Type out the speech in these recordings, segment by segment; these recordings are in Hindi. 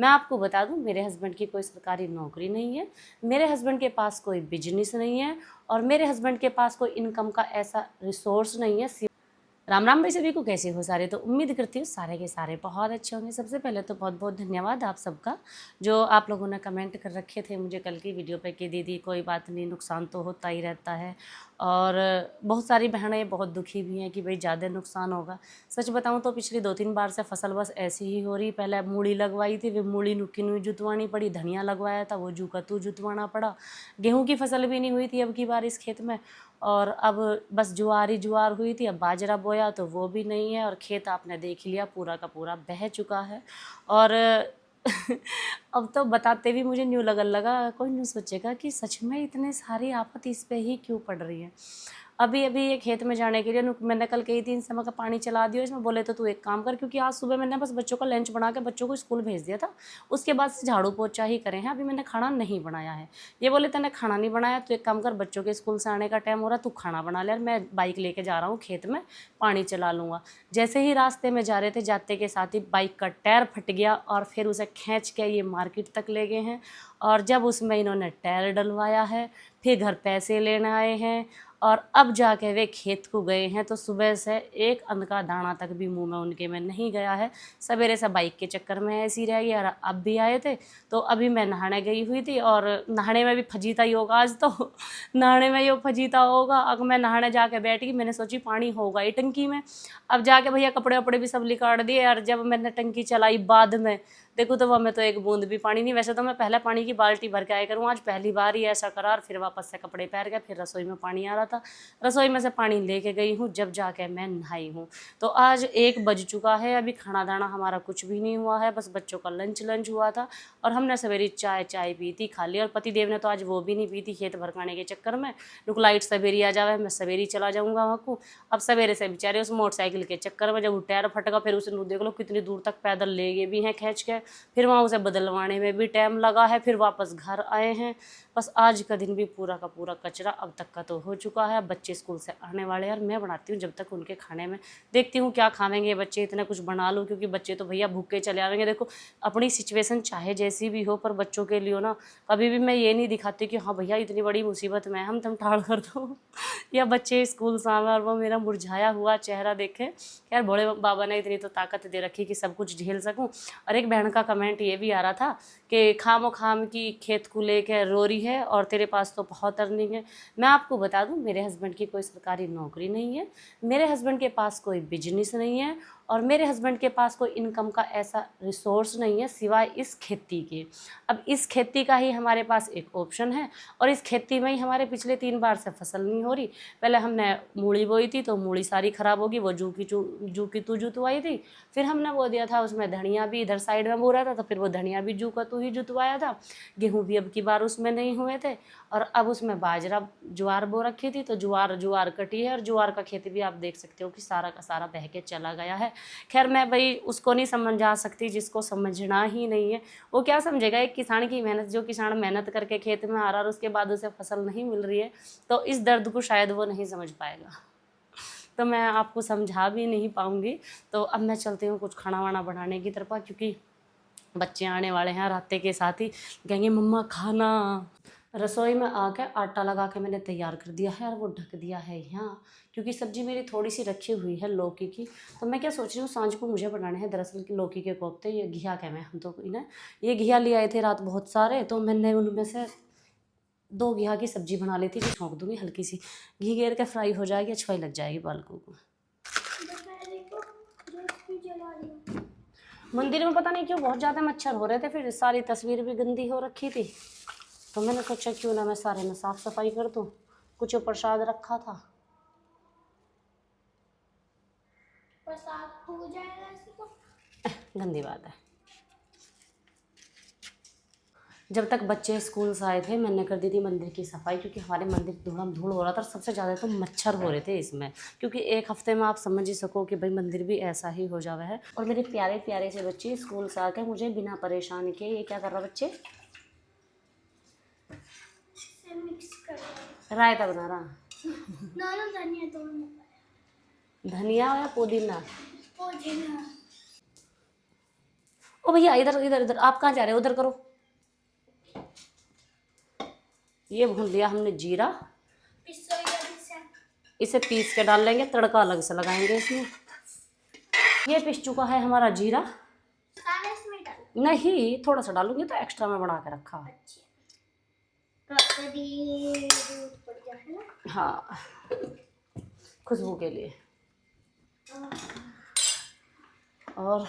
मैं आपको बता दूं, मेरे हस्बैंड की कोई सरकारी नौकरी नहीं है, मेरे हस्बैंड के पास कोई बिजनेस नहीं है और मेरे हस्बैंड के पास कोई इनकम का ऐसा रिसोर्स नहीं है। राम राम भाई, सभी को कैसे हो सारे। तो उम्मीद करती हूँ सारे के सारे बहुत अच्छे होंगे। सबसे पहले तो बहुत बहुत धन्यवाद आप सबका, जो आप लोगों ने कमेंट कर रखे थे मुझे कल की वीडियो पे कि दीदी कोई बात नहीं, नुकसान तो होता ही रहता है। और बहुत सारी बहनें बहुत दुखी भी हैं कि भाई ज़्यादा नुकसान होगा। सच बताऊँ तो पिछली 2-3 बार से फसल बस ऐसी ही हो रही। पहले मूली लगवाई थी, फिर मूली नुकी नुई जुतवानी पड़ी, धनिया लगवाया था वो जू का तू जुतवाना पड़ा। गेहूँ की फसल भी नहीं हुई थी अब की बार इस खेत में, और अब बस ज्वार ही ज्वार हुई थी। अब बाजरा बोया तो वो भी नहीं है, और खेत आपने देख लिया पूरा का पूरा बह चुका है। और अब तो बताते भी मुझे न्यू लगन लगा, कोई न्यू सोचेगा कि सच में इतने सारी आफत इस पे ही क्यों पड़ रही है। अभी अभी ये खेत में जाने के लिए मैंने कल कही थी इनसे, मैं का पानी चला दियो इसमें। बोले तो तू एक काम कर, क्योंकि आज सुबह मैंने बस बच्चों का लंच बना के बच्चों को स्कूल भेज दिया था, उसके बाद से झाड़ू पोछा ही करे हैं, अभी मैंने खाना नहीं बनाया है। ये बोले तूने खाना नहीं बनाया तो एक काम कर, बच्चों के स्कूल से आने का टाइम हो रहा, तू खाना बना ले, मैं बाइक लेके जा रहा हूँ खेत में, पानी चला लूँगा। जैसे ही रास्ते में जा रहे थे, जाते के साथ ही बाइक का टायर फट गया और फिर उसे खींच के ये मार्केट तक ले गए हैं। और जब उसमें इन्होंने टायर डलवाया है, फिर घर पैसे लेने आए हैं, और अब जाके वे खेत को गए हैं। तो सुबह से एक अन्न का दाना तक भी मुंह में उनके में नहीं गया है। सवेरे से बाइक के चक्कर में ऐसी रह गई। और अब भी आए थे तो अभी मैं नहाने गई हुई थी, और नहाने में भी फजीता ही होगा आज तो नहाने में ये फजीता होगा। अब मैं नहाने जाके बैठ गई, मैंने सोची पानी होगा ही टंकी में। अब जाके भैया कपड़े वपड़े भी सब लिकाड़ दिए, और जब मैंने टंकी चलाई बाद में देखो तो वह में तो एक बूंद भी पानी नहीं। वैसे तो मैं पहले पानी की बाल्टी भर के आया करूँ, आज पहली बार ही ऐसा करा। और फिर वापस से कपड़े पहन गए, फिर रसोई में पानी आ रहा था, रसोई में से पानी लेके गई हूँ, जब जाके मैं नहाई हूँ। तो आज 1 बज चुका है, अभी खाना दाना हमारा कुछ भी नहीं हुआ है, बस बच्चों का लंच हुआ था। और हमने सवेरे चाय पी थी खाली, और पति देव ने तो आज वो भी नहीं पी थी खेत भरकाने के चक्कर में। रुक लाइट सवेरी आ जावे, मैं सवेरी चला जाऊँगा वहाँ को। अब सवेरे से बेचारे उस मोटरसाइकिल के चक्कर में जब टायर फटका, फिर उसे देख लो कितनी दूर तक पैदल ले गए भी हैं खींच के, फिर वहाँ उसे बदलवाने में भी टाइम लगा है, फिर वापस घर आए हैं। बस आज का दिन भी पूरा का पूरा कचरा अब तक का तो हो चुका है। बच्चे स्कूल से आने वाले हैं, और मैं बनाती हूँ जब तक उनके खाने में, देखती हूँ क्या खावेंगे बच्चे, इतना कुछ बना लूँ, क्योंकि बच्चे तो भैया भूखे चले आवेंगे। देखो अपनी सिचुएशन चाहे जैसी भी हो, पर बच्चों के लिए ना कभी भी मैं ये नहीं दिखाती कि हाँ भैया इतनी बड़ी मुसीबत में हम तुम ठाड़ कर दो या बच्चे स्कूल से आवे और वो मेरा मुरझाया हुआ चेहरा देखे। यार भोले बाबा ने इतनी तो ताकत दे रखी कि सब कुछ झेल सकूं। और एक बहन का कमेंट ये भी आ रहा था कि खामो खाम की खेत को लेके रो रही है और तेरे पास तो बहुत अर्निंग है। मैं आपको बता दूं, मेरे हस्बैंड की कोई सरकारी नौकरी नहीं है, मेरे हस्बैंड के पास कोई बिजनेस नहीं है, और मेरे हस्बैंड के पास कोई इनकम का ऐसा रिसोर्स नहीं है सिवाय इस खेती के। अब इस खेती का ही हमारे पास एक ऑप्शन है, और इस खेती में ही हमारे पिछले 3 बार से फसल नहीं हो रही। पहले हमने मूली बोई थी तो मूली सारी ख़राब होगी, वो जू की तू जुतवाई थी। फिर हमने बो दिया था उसमें धनिया भी, इधर साइड में बो रहा था तो फिर वो धनिया भी जू का तू ही जुतवाया था। गेहूँ भी अब की बार उसमें नहीं हुए थे, और अब उसमें बाजरा ज्वार बो रखी थी, तो ज्वार कटी है, और ज्वार का खेती भी आप देख सकते हो कि सारा का सारा बह के चला गया है। खैर मैं भाई उसको नहीं समझा सकती जिसको समझना ही नहीं है। वो क्या समझेगा एक किसान की मेहनत, जो किसान मेहनत करके खेत में आ रहा है और उसके बाद उसे फसल नहीं मिल रही है, तो इस दर्द को शायद वो नहीं समझ पाएगा। तो मैं आपको समझा भी नहीं पाऊँगी। तो अब मैं चलती हूँ कुछ खाना वाना बनाने की तरफ, क्योंकि बच्चे आने वाले हैं, रास्ते के साथ ही कहेंगे मम्मा खाना। रसोई में आकर आटा लगा के मैंने तैयार कर दिया है, और वो ढक दिया है यहाँ, क्योंकि सब्जी मेरी थोड़ी सी रखी हुई है लौकी की। तो मैं क्या सोच रही हूँ, सांझ को मुझे बनाने हैं दरअसल कि लौकी के कोफ्ते। ये घिया क्या, मैं हम तो इन्हें ये घिया ले आए थे रात बहुत सारे, तो मैंने उनमें से 2 घिया की सब्जी बना ली थी, जो छोंक दूँगी हल्की सी घी गेर के फ्राई हो जाएगी, अच्छाई लग जाएगी बालकों को। मंदिर में पता नहीं क्यों बहुत ज़्यादा मच्छर हो रहे थे, फिर सारी तस्वीर भी गंदी हो रखी थी, तो मैंने सोचा क्यों ना मैं सारे में साफ़ सफाई कर दूँ। कुछ प्रसाद रखा था, प्रसाद हो जाएगा ऐसे तो गंदी बात है। जब तक बच्चे स्कूल से आए थे मैंने कर दी थी मंदिर की सफाई, क्योंकि हमारे मंदिर धूलम धूल हो रहा था, और सबसे ज़्यादा तो मच्छर हो रहे थे इसमें, क्योंकि 1 हफ्ते में आप समझ ही सको कि भाई मंदिर भी ऐसा ही हो जावा है। और मेरे प्यारे प्यारे से बच्चे स्कूल से आकर मुझे बिना परेशान किए, ये क्या कर रहा बच्चे, रायता बना रहा। धनिया या पुदीना, ओ भैया इधर इधर इधर, आप कहाँ जा रहे हो? उधर करो। ये भून लिया हमने जीरा, इसे पीस के डाल लेंगे, तड़का अलग से लगाएंगे इसमें। ये पिस चुका है हमारा जीरा। नहीं, थोड़ा सा डालूंगी तो एक्स्ट्रा में बना के रखा। हाँ, खुशबू के लिए। और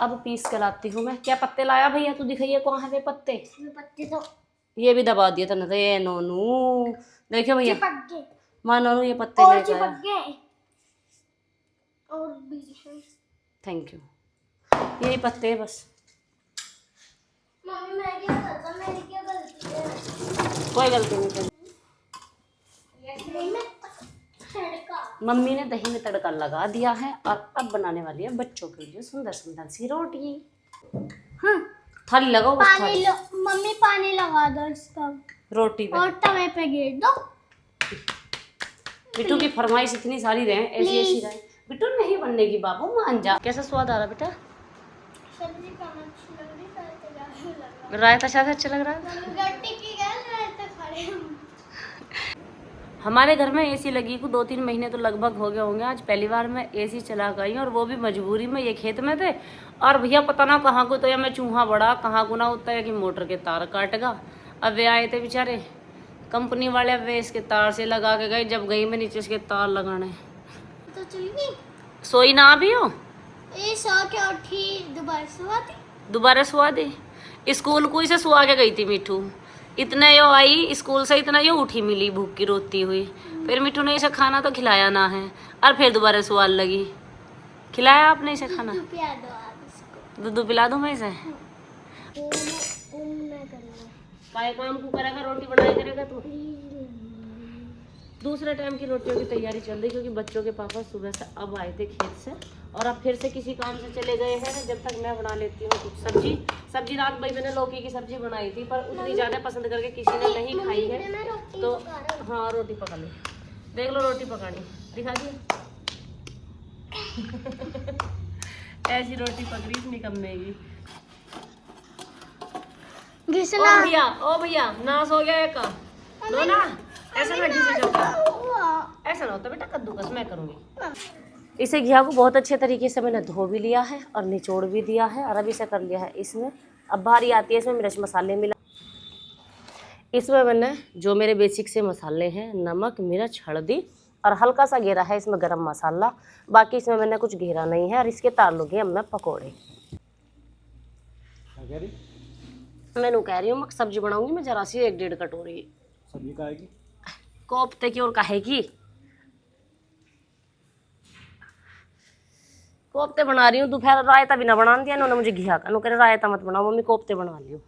अब पीस के लाती हूँ मैं। क्या पत्ते लाया भैया? तू दिखाइए कहाँ है वे पत्ते? पत्ते तो ये भी दबा दिए तने। ये नोनू देखियो भैया, माँ नोनू ये पत्ते लेके आया। Thank you. यही पत्ते है बस। मम्मी मैं क्या करता, मेरी क्या गलती है? कोई गलती नहीं है। मम्मी ने दही में तड़का लगा दिया है और अब बनाने वाली है बच्चों के लिए सुंदर सुंदर सी रोटी। हाँ, थाली लगाओ बस। थाली मम्मी पानी लगा दो इसका रोटी पे और तवे पे गिर दो। बिट्टू की फरमाइश इतनी सारी रहे, ऐसी ऐसी रहे। बिट्टू नहीं बनने की, बाबू मान जा। कैसा स्वाद आ रहा बेटा? सब्जी कम अच्छी लग रही है, रायता शायद अच्छा लग रहा है। रोटी की गैस रायता खा रहे हैं। हमारे घर में एसी लगी को 2-3 महीने तो लगभग हो गए होंगे। आज पहली बार मैं एसी चला गई और वो भी मजबूरी में। ये खेत में थे और भैया पता ना कहाँ को तो या मैं चूहा बड़ा, कहाँ को ना होता है कि मोटर के तार काटेगा। अब वे आए थे बेचारे कंपनी वाले, वे इसके तार से लगा के गए। जब गई मैं नीचे इसके तार लगाने तो चल गई। सोई ना भी हो? ये सो के उठी, दोबारा सुआ दी। स्कूल को ही से सुआ के गई थी मिठू। इतने यो आई स्कूल से, इतना यो उठी मिली भूख की रोती हुई। फिर मिठू ने इसे खाना तो खिलाया ना है और फिर दोबारा सवाल लगी। खिलाया आपने इसे खाना? दूध पिला दूं मैं इसे? काय काम को करेगा, रोटी बनाया करेगा तू। दूसरे टाइम की रोटियों की तैयारी चल रही क्योंकि बच्चों के पापा सुबह से अब आए थे खेत से और अब फिर से किसी काम से चले गए हैं। जब तक मैं बना लेती हूँ कुछ सब्जी रात भाई मैंने लौकी की सब्जी बनाई थी पर उतनी ज़्यादा पसंद करके किसी ने नहीं खाई है। तो हाँ, रोटी पका ली। देख लो रोटी पकानी, दिखा दी। ऐसी रोटी पक रही निकम्मे की। ओ भैया नाश हो गया एक लो ना। ऐसा ना घिसे जाता, ऐसा ना होता बेटा। कद्दूकस मैं करूँगी। इसे घिया को बहुत अच्छे तरीके से मैंने धो भी लिया है और निचोड़ भी दिया है और अब इसे कर लिया है इसमें। अब बारी आती है इसमें मिर्च मसाले मिला। इसमें मैंने जो मेरे बेसिक से मसाले हैं, नमक, मिर्च, हल्दी और हल्का सा घेरा है इसमें गरम मसाला। बाकी इसमें मैंने कुछ घेरा नहीं है और इसके तार लूँगी अब मैं पकौड़े। मैंने कह रही हूँ सब्जी बनाऊंगी मैं जरा सी 1-1.5 कटोरी। सब्जी खाएगी? कोफ्ते की और काहेगी? कोफ्ते बना रही हूँ। दोपहर रायता भी ना बना दिया इन्होंने मुझे घिया का। कह रहे रायता मत बनाओ मम्मी, कोफ्ते बना लियो।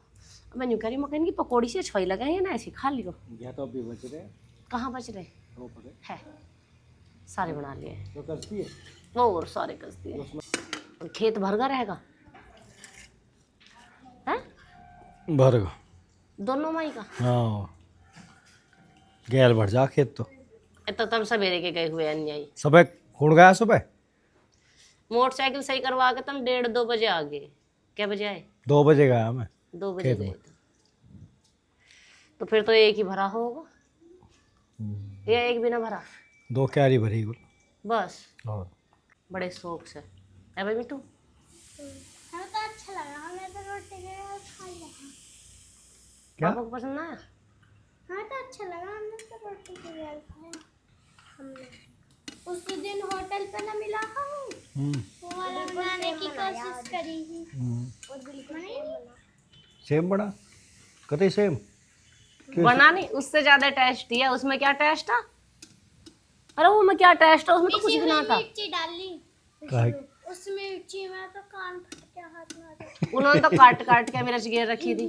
मैं यूँ कह रही हूँ, मैं कहेंगी पकौड़ी से छुई लगाए ना ऐसी खा लियो। घिया तो अभी बच रहे। कहाँ बच रहे है? सारे बना लिए तो कसती है वो और सारे कस दिए। खेत भरगा रहेगा है? भरगा दोनों माई का। हाँ, गैल भर जा खेत तो तब सवेरे के गए हुए अन्यायी। सुबह कौन गया? सुबह मोटरसाइकिल सही करवा के तुम 1:30-2 बजे आ गए। क्या बजे आए? 2 बजे गया मैं 2 बजे गए थे। तो फिर तो एक ही भरा होगा या एक भी ना भरा? 2 क्यारी भरी गुल बस। और बड़े शौक से है भाई मिठू। हमें तो अच्छा लगा, हमें तो रोटी के साथ खा लिया। क्या आपको पसंद ना आया? हमें तो अच्छा लगा, हमने तो रोटी के साथ खाया। हमने उस दिन होटल पे ना मिला था वो वाला बनाने की कोशिश करी थी। सेम बना कते सेम बना नहीं, उससे ज्यादा टेस्टी है। उसमें क्या टेस्ट है? अरे वो में क्या टेस्ट है? उसमें तो कुछ भी ना था। मिर्ची डाली काहे? उसमें मिर्ची में तो कान फट के हाथ में आ गया। उन्होंने तो काट काट के मिर्च गिर रखी थी,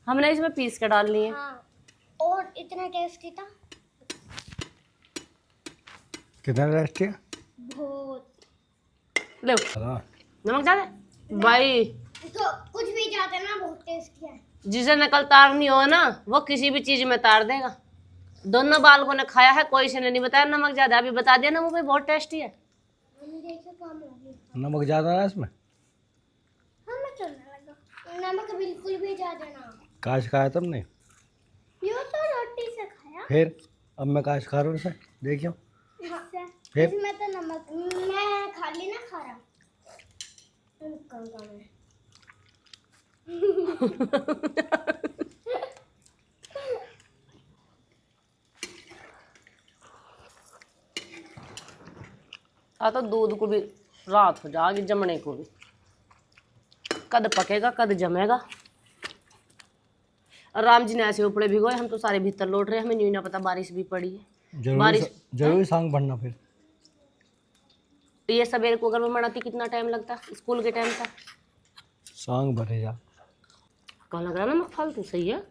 हमने इसमें पीस के डाल ली है। हाँ, और इतना टेस्टी था। कितना टेस्ट है? बहुत। ले नमक ज्यादा भाई। तो कुछ भी जाते ना बहुत टेस्टी है। जिसे नकल तारनी हो ना वो किसी भी चीज में तार देगा। दोनों बालकों ने खाया है, कोई से ने नहीं बताया नमक ज्यादा। अभी बता दिया ना वो भाई बहुत टेस्टी है। नमक ज्यादा है इसमें? हमें चलने लगा। नमक बिल्कुल भी ज्यादा ना। काश खाया तुमने? यूं तो रोटी से खाया। फिर अब मैं काश खा रहा हूँ इसे, देखियो। फिर? इसमें तो नमक मैं खाली ना खा रहा। कौन है? तो दूध को भी रात हो जाएगी जमने को भी, कद पकेगा कद जमेगा। और राम जी ने ऐसे उपड़े भिगोए, हम तो सारे भीतर लौट रहे हैं, हमें न्यू ना पता बारिश भी पड़ी है। जरूरी जरूरी सांग पढ़ना फिर। तो ये सवेरे को अगर मैं मनाती कितना टाइम लगता स्कूल के टाइम तक? सांग भरे जा। कहाँ लग रहा ना मैं फालतू सही है।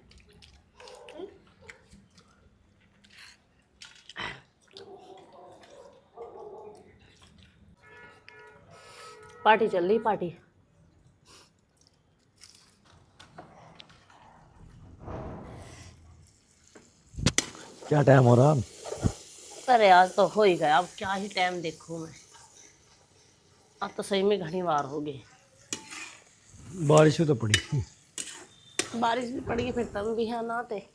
पार्टी चल रही पार्टी। क्या टाइम हो रहा? अरे आज तो हो ही गया, अब क्या ही टाइम देखूं मैं। अब तो सही में घनी बार हो गई। बारिश भी तो पड़ी। बारिश भी पड़ी फिर तब भी यहाँ ना आते।